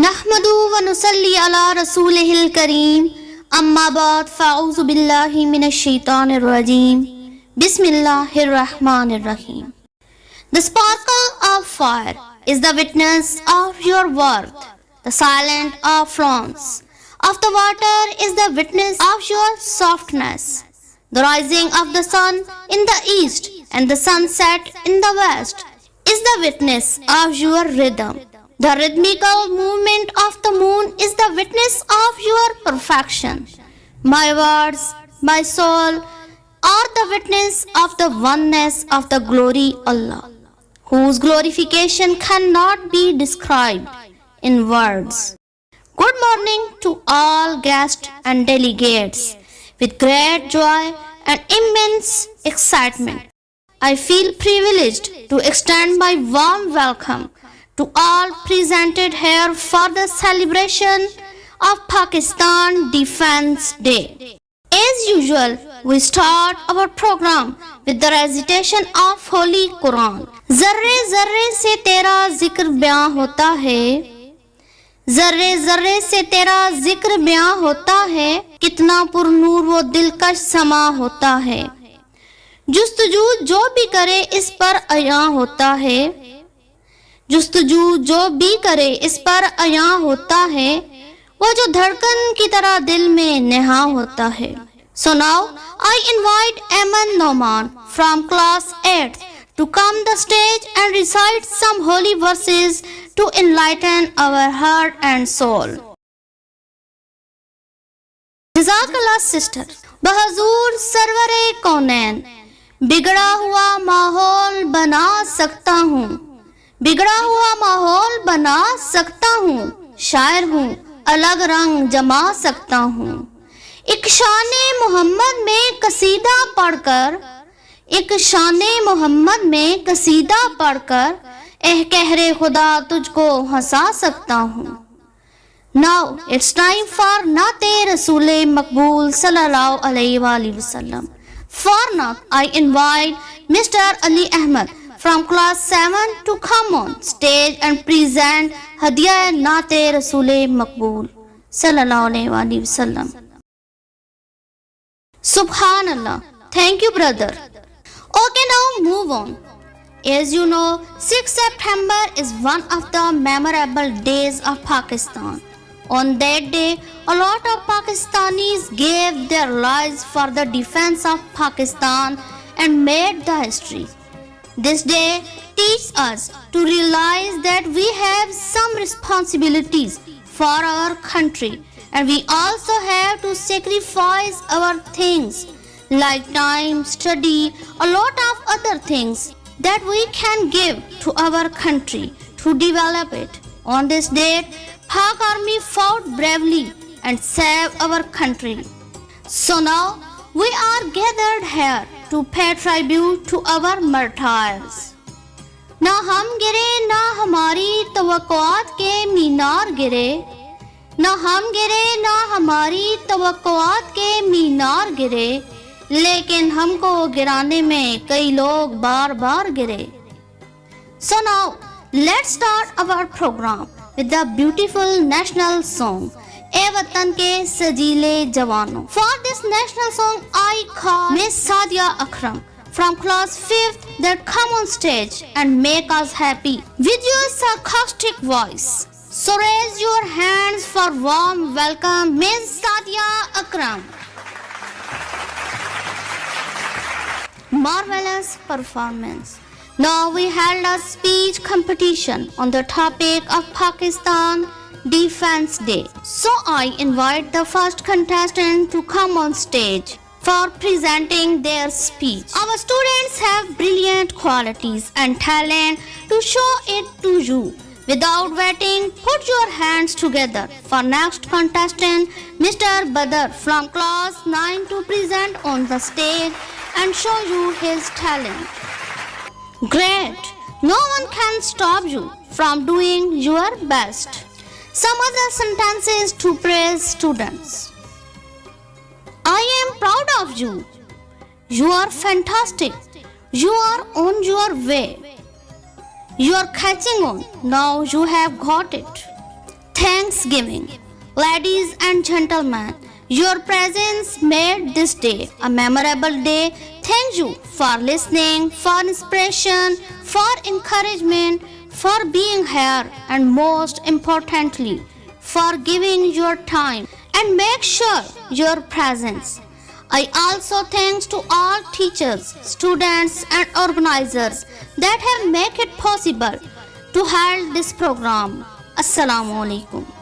नहमदु व नुसल्ली अला रसूलिहिल करीम अम्मा बाद फ़अऊज़ु बिल्लाहि मिनश शैतानिर रजीम बिस्मिल्लाहिर रहमानिर रहीम. The sparkle of fire is the witness of your worth. The silent affluence of the water is the witness of your softness. The rising of the sun in the east and the sunset in the west is the witness of your rhythm. The rhythmical movement of the moon is the witness of your perfection. My words, my soul, are the witness of the oneness of the glory Allah, whose glorification cannot be described in words. Good morning to all guests and delegates. With great joy and immense excitement, I feel privileged to extend my warm welcome to all presented here for the celebration of Pakistan Defense Day. As usual, we start our program with the recitation of Holy Quran. ज़र्रे ज़र्रे से तेरा जिक्र बयां होता है, ज़र्रे ज़र्रे से तेरा जिक्र बयां होता है, कितना पुरनूर वो दिलकश समा होता है. जुस्तजू जो भी करे इस पर अयां होता है, जुस्तजू जो भी करे इस पर अयां होता है, वो जो धड़कन की तरह दिल में नेहा होता है. So now I invite Aman Noman from class 8 to come the stage and recite some holy verses to enlighten our heart and soul. Jazakallah sister. बहजूर Sarware कौनैन बिगड़ा हुआ माहौल बना सकता हूँ, बिगड़ा हुआ माहौल बना सकता हूँ, शायर हूँ अलग रंग जमा सकता हूँ. एक शाने मोहम्मद में कसीदा पढ़कर, एक शाने मोहम्मद में कसीदा पढ़कर एह कहरे खुदा तुझको हंसा सकता हूँ. Now it's time for नाते रसूले मकबूल सल्लल्लाहु अलैहि वसल्लम. For now I invite Mr. Ali Ahmed from class 7 to come on stage and present Hadiya Naate Rasool Maqbool sallallahu alaihi wasallam. Subhanallah. Thank you, brother. Okay, now move on. As you know, 6 September is one of the memorable days of Pakistan. On that day, a lot of Pakistanis gave their lives for the defense of Pakistan and made the history. This day teaches us to realize that we have some responsibilities for our country, and we also have to sacrifice our things like time, study, a lot of other things that we can give to our country to develop it. On this date, Pak Army fought bravely and saved our country. So now we are gathered here to pay tribute to our martyrs. ना हम गिरे ना हमारी तवक्कुआत के मीनार गिरे, ना हम गिरे ना हमारी तवक्कुआत के मीनार गिरे, लेकिन हमको गिराने में कई लोग बार बार गिरे. So now let's start our program with the beautiful national song ए वतन के सजीले जवानों. For this national song I call Miss Sadia Akram from class 5th that come on stage and make us happy with your sarcastic voice. So raise your hands for warm welcome Miss Sadia Akram. Marvelous performance. Now we held a speech competition on the topic of Pakistan Defense Day. So I invite the first contestant to come on stage for presenting their speech. Our students have brilliant qualities and talent to show it to you. Without waiting, put your hands together for next contestant, Mr. Badr from class 9 to present on the stage and show you his talent. Great! No one can stop you from doing your best. Some other sentences to praise students. I am proud of you. You are fantastic. You are on your way. You are catching on. Now you have got it. Thank Thanksgiving. Ladies and gentlemen, your presence made this day a memorable day. Thank you for listening, for inspiration, for encouragement, for being here, and most importantly, for giving your time and make sure your presence. I also thanks to all teachers, students and organizers that have made it possible to hold this program. Assalamu alaikum.